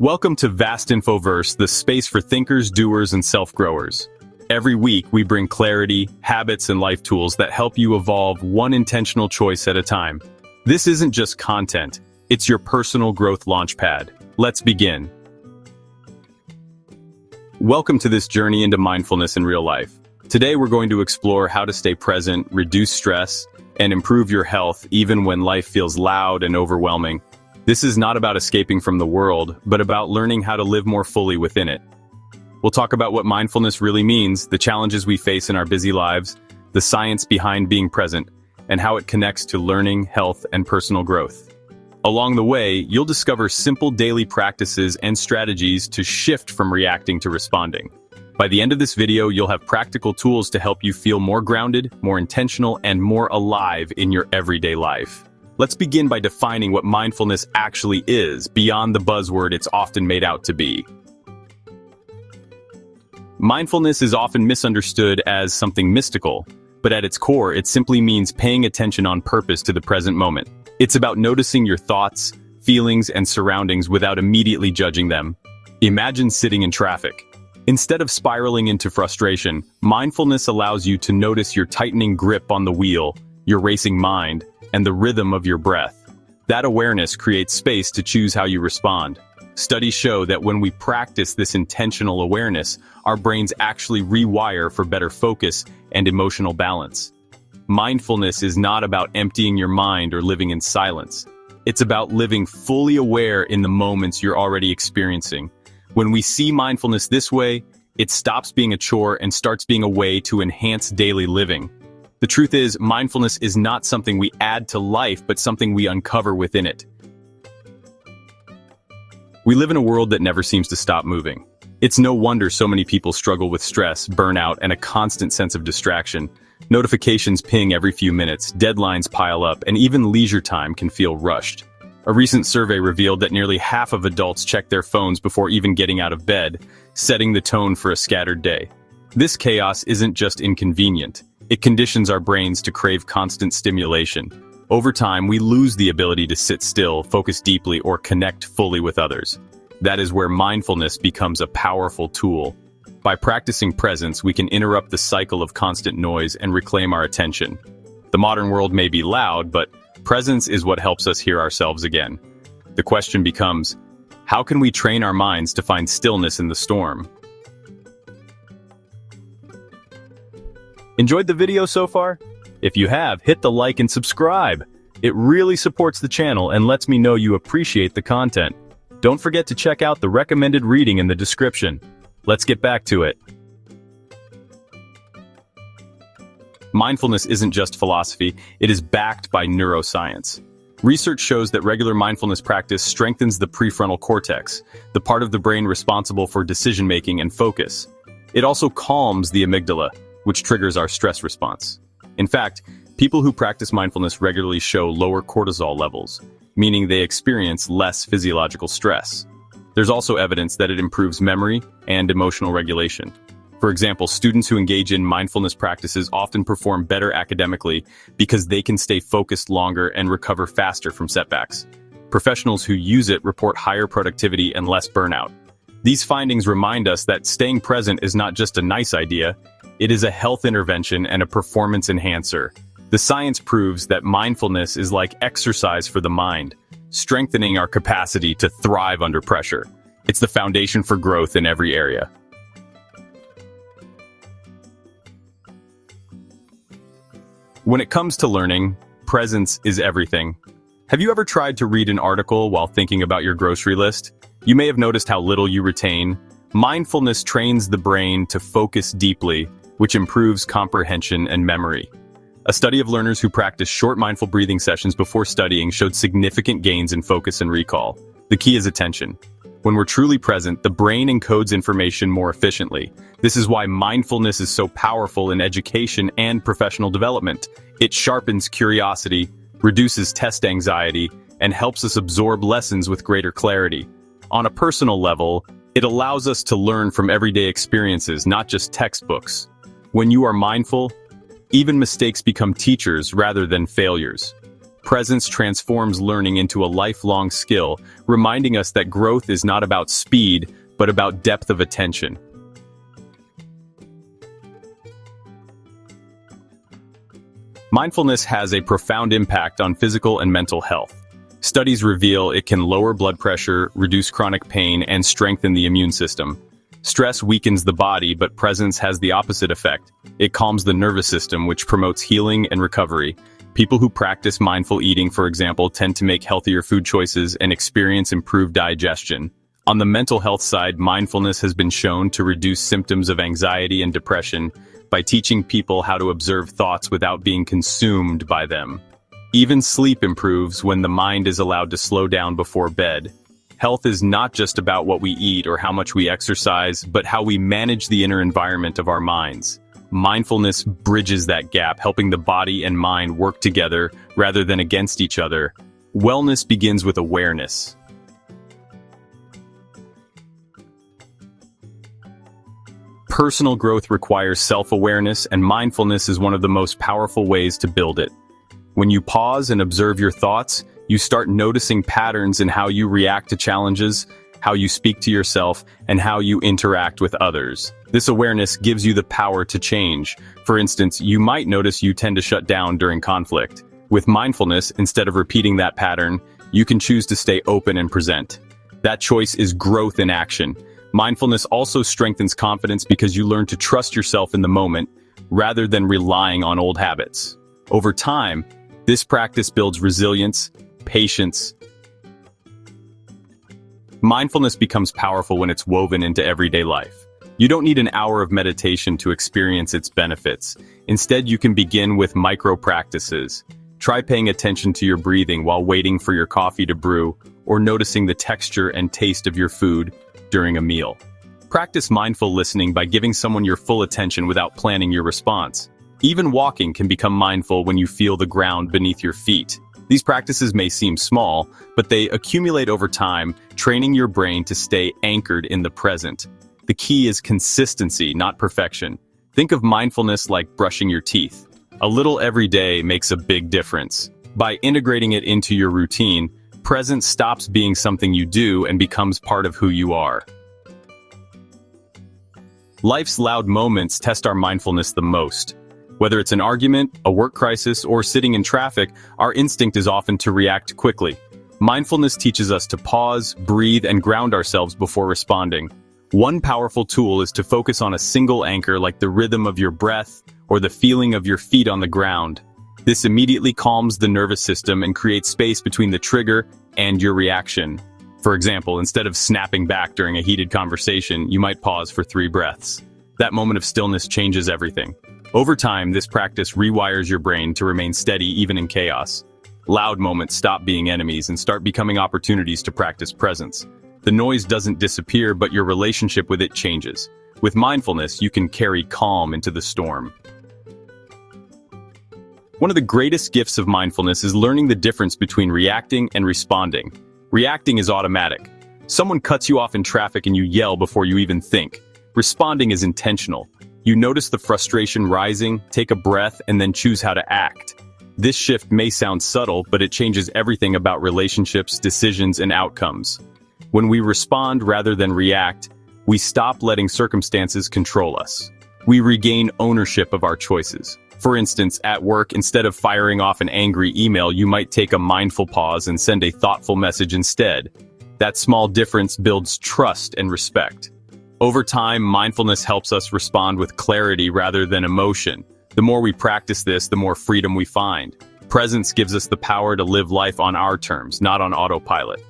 Welcome to Vast Infoverse, the space for thinkers, doers, and self-growers. Every week, we bring clarity, habits, and life tools that help you evolve one intentional choice at a time. This isn't just content, it's your personal growth launchpad. Let's begin. Welcome to this journey into mindfulness in real life. Today, we're going to explore how to stay present, reduce stress, and improve your health even when life feels loud and overwhelming. This is not about escaping from the world, but about learning how to live more fully within it. We'll talk about what mindfulness really means, the challenges we face in our busy lives, the science behind being present, and how it connects to learning, health, and personal growth. Along the way, you'll discover simple daily practices and strategies to shift from reacting to responding. By the end of this video, you'll have practical tools to help you feel more grounded, more intentional, and more alive in your everyday life. Let's begin by defining what mindfulness actually is, beyond the buzzword it's often made out to be. Mindfulness is often misunderstood as something mystical, but at its core, it simply means paying attention on purpose to the present moment. It's about noticing your thoughts, feelings, and surroundings without immediately judging them. Imagine sitting in traffic. Instead of spiraling into frustration, mindfulness allows you to notice your tightening grip on the wheel, your racing mind, and the rhythm of your breath. That awareness creates space to choose how you respond. Studies show that when we practice this intentional awareness, our brains actually rewire for better focus and emotional balance. Mindfulness is not about emptying your mind or living in silence. It's about living fully aware in the moments you're already experiencing. When we see mindfulness this way, it stops being a chore and starts being a way to enhance daily living. The truth is, mindfulness is not something we add to life, but something we uncover within it. We live in a world that never seems to stop moving. It's no wonder so many people struggle with stress, burnout, and a constant sense of distraction. Notifications ping every few minutes, deadlines pile up, and even leisure time can feel rushed. A recent survey revealed that nearly half of adults check their phones before even getting out of bed, setting the tone for a scattered day. This chaos isn't just inconvenient. It conditions our brains to crave constant stimulation. Over time, we lose the ability to sit still, focus deeply, or connect fully with others. That is where mindfulness becomes a powerful tool. By practicing presence, we can interrupt the cycle of constant noise and reclaim our attention. The modern world may be loud, but presence is what helps us hear ourselves again. The question becomes, how can we train our minds to find stillness in the storm? Enjoyed the video so far? If you have, hit the like and subscribe. It really supports the channel and lets me know you appreciate the content. Don't forget to check out the recommended reading in the description. Let's get back to it. Mindfulness isn't just philosophy, it is backed by neuroscience. Research shows that regular mindfulness practice strengthens the prefrontal cortex, the part of the brain responsible for decision-making and focus. It also calms the amygdala, which triggers our stress response. In fact, people who practice mindfulness regularly show lower cortisol levels, meaning they experience less physiological stress. There's also evidence that it improves memory and emotional regulation. For example, students who engage in mindfulness practices often perform better academically because they can stay focused longer and recover faster from setbacks. Professionals who use it report higher productivity and less burnout. These findings remind us that staying present is not just a nice idea, it is a health intervention and a performance enhancer. The science proves that mindfulness is like exercise for the mind, strengthening our capacity to thrive under pressure. It's the foundation for growth in every area. When it comes to learning, presence is everything. Have you ever tried to read an article while thinking about your grocery list? You may have noticed how little you retain. Mindfulness trains the brain to focus deeply, which improves comprehension and memory. A study of learners who practiced short mindful breathing sessions before studying showed significant gains in focus and recall. The key is attention. When we're truly present, the brain encodes information more efficiently. This is why mindfulness is so powerful in education and professional development. It sharpens curiosity, reduces test anxiety, and helps us absorb lessons with greater clarity. On a personal level, it allows us to learn from everyday experiences, not just textbooks. When you are mindful, even mistakes become teachers rather than failures. Presence transforms learning into a lifelong skill, reminding us that growth is not about speed, but about depth of attention. Mindfulness has a profound impact on physical and mental health. Studies reveal it can lower blood pressure, reduce chronic pain, and strengthen the immune system. Stress weakens the body, but presence has the opposite effect. It calms the nervous system, which promotes healing and recovery. People who practice mindful eating, for example, tend to make healthier food choices and experience improved digestion. On the mental health side, mindfulness has been shown to reduce symptoms of anxiety and depression by teaching people how to observe thoughts without being consumed by them. Even sleep improves when the mind is allowed to slow down before bed. Health is not just about what we eat or how much we exercise, but how we manage the inner environment of our minds. Mindfulness bridges that gap, helping the body and mind work together rather than against each other. Wellness begins with awareness. Personal growth requires self-awareness, and mindfulness is one of the most powerful ways to build it. When you pause and observe your thoughts, you start noticing patterns in how you react to challenges, how you speak to yourself, and how you interact with others. This awareness gives you the power to change. For instance, you might notice you tend to shut down during conflict. With mindfulness, instead of repeating that pattern, you can choose to stay open and present. That choice is growth in action. Mindfulness also strengthens confidence because you learn to trust yourself in the moment, rather than relying on old habits. Over time, this practice builds resilience, patience. Mindfulness becomes powerful when it's woven into everyday life. You don't need an hour of meditation to experience its benefits. Instead, you can begin with micro practices. Try paying attention to your breathing while waiting for your coffee to brew, or noticing the texture and taste of your food during a meal. Practice mindful listening by giving someone your full attention without planning your response. Even walking can become mindful when you feel the ground beneath your feet. These practices may seem small, but they accumulate over time, training your brain to stay anchored in the present. The key is consistency, not perfection. Think of mindfulness like brushing your teeth. A little every day makes a big difference. By integrating it into your routine, presence stops being something you do and becomes part of who you are. Life's loud moments test our mindfulness the most. Whether it's an argument, a work crisis, or sitting in traffic, our instinct is often to react quickly. Mindfulness teaches us to pause, breathe, and ground ourselves before responding. One powerful tool is to focus on a single anchor, like the rhythm of your breath or the feeling of your feet on the ground. This immediately calms the nervous system and creates space between the trigger and your reaction. For example, instead of snapping back during a heated conversation, you might pause for 3 breaths. That moment of stillness changes everything. Over time, this practice rewires your brain to remain steady even in chaos. Loud moments stop being enemies and start becoming opportunities to practice presence. The noise doesn't disappear, but your relationship with it changes. With mindfulness, you can carry calm into the storm. One of the greatest gifts of mindfulness is learning the difference between reacting and responding. Reacting is automatic. Someone cuts you off in traffic and you yell before you even think. Responding is intentional. You notice the frustration rising, take a breath, and then choose how to act. This shift may sound subtle, but it changes everything about relationships, decisions, and outcomes. When we respond rather than react, we stop letting circumstances control us. We regain ownership of our choices. For instance, at work, instead of firing off an angry email, you might take a mindful pause and send a thoughtful message instead. That small difference builds trust and respect. Over time, mindfulness helps us respond with clarity rather than emotion. The more we practice this, the more freedom we find. Presence gives us the power to live life on our terms, not on autopilot.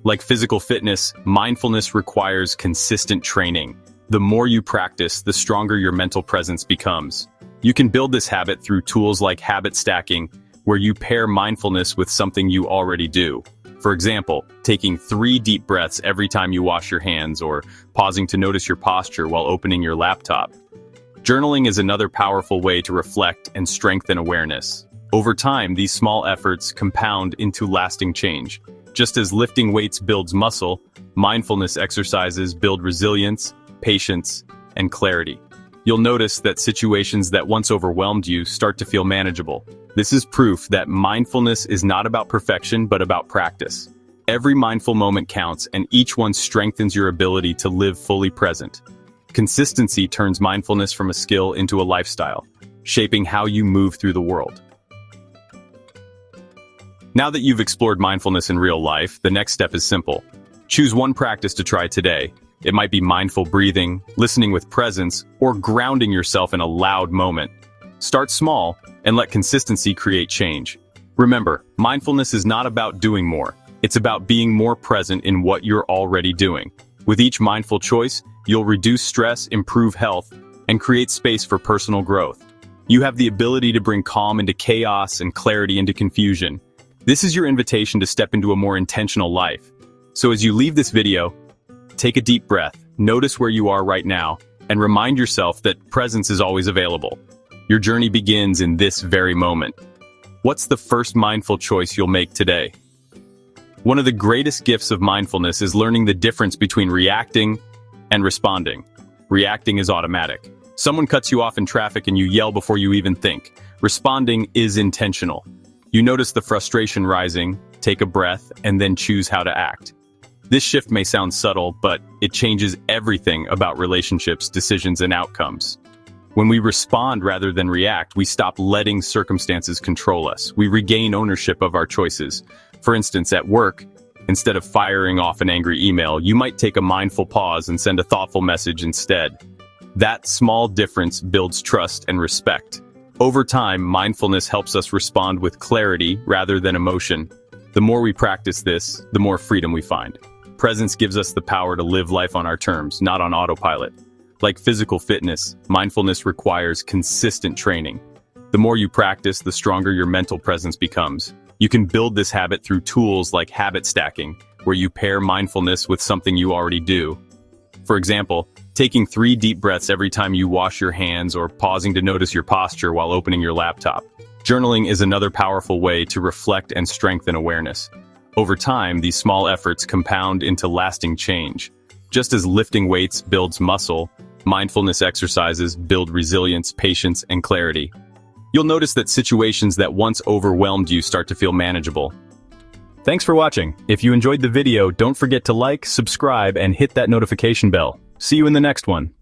Like physical fitness, mindfulness requires consistent training. The more you practice, the stronger your mental presence becomes. You can build this habit through tools like habit stacking, where you pair mindfulness with something you already do. For example, taking 3 deep breaths every time you wash your hands, or pausing to notice your posture while opening your laptop. Journaling is another powerful way to reflect and strengthen awareness. Over time, these small efforts compound into lasting change. Just as lifting weights builds muscle, mindfulness exercises build resilience, patience, and clarity. You'll notice that situations that once overwhelmed you start to feel manageable. This is proof that mindfulness is not about perfection, but about practice. Every mindful moment counts, and each one strengthens your ability to live fully present. Consistency turns mindfulness from a skill into a lifestyle, shaping how you move through the world. Now that you've explored mindfulness in real life, the next step is simple. Choose one practice to try today. It might be mindful breathing, listening with presence, or grounding yourself in a loud moment. Start small and let consistency create change. Remember, mindfulness is not about doing more. It's about being more present in what you're already doing. With each mindful choice, you'll reduce stress, improve health, and create space for personal growth. You have the ability to bring calm into chaos and clarity into confusion. This is your invitation to step into a more intentional life. So as you leave this video, take a deep breath, notice where you are right now, and remind yourself that presence is always available. Your journey begins in this very moment. What's the first mindful choice you'll make today? One of the greatest gifts of mindfulness is learning the difference between reacting and responding. Reacting is automatic. Someone cuts you off in traffic and you yell before you even think. Responding is intentional. You notice the frustration rising, take a breath, and then choose how to act. This shift may sound subtle, but it changes everything about relationships, decisions, and outcomes. When we respond rather than react, we stop letting circumstances control us. We regain ownership of our choices. For instance, at work, instead of firing off an angry email, you might take a mindful pause and send a thoughtful message instead. That small difference builds trust and respect. Over time, mindfulness helps us respond with clarity rather than emotion. The more we practice this, the more freedom we find. Presence gives us the power to live life on our terms, not on autopilot. Like physical fitness, mindfulness requires consistent training. The more you practice, the stronger your mental presence becomes. You can build this habit through tools like habit stacking, where you pair mindfulness with something you already do. For example, taking 3 deep breaths every time you wash your hands or pausing to notice your posture while opening your laptop. Journaling is another powerful way to reflect and strengthen awareness. Over time, these small efforts compound into lasting change. Just as lifting weights builds muscle, mindfulness exercises build resilience, patience, and clarity. You'll notice that situations that once overwhelmed you start to feel manageable. Thanks for watching. If you enjoyed the video, don't forget to like, subscribe, and hit that notification bell. See you in the next one.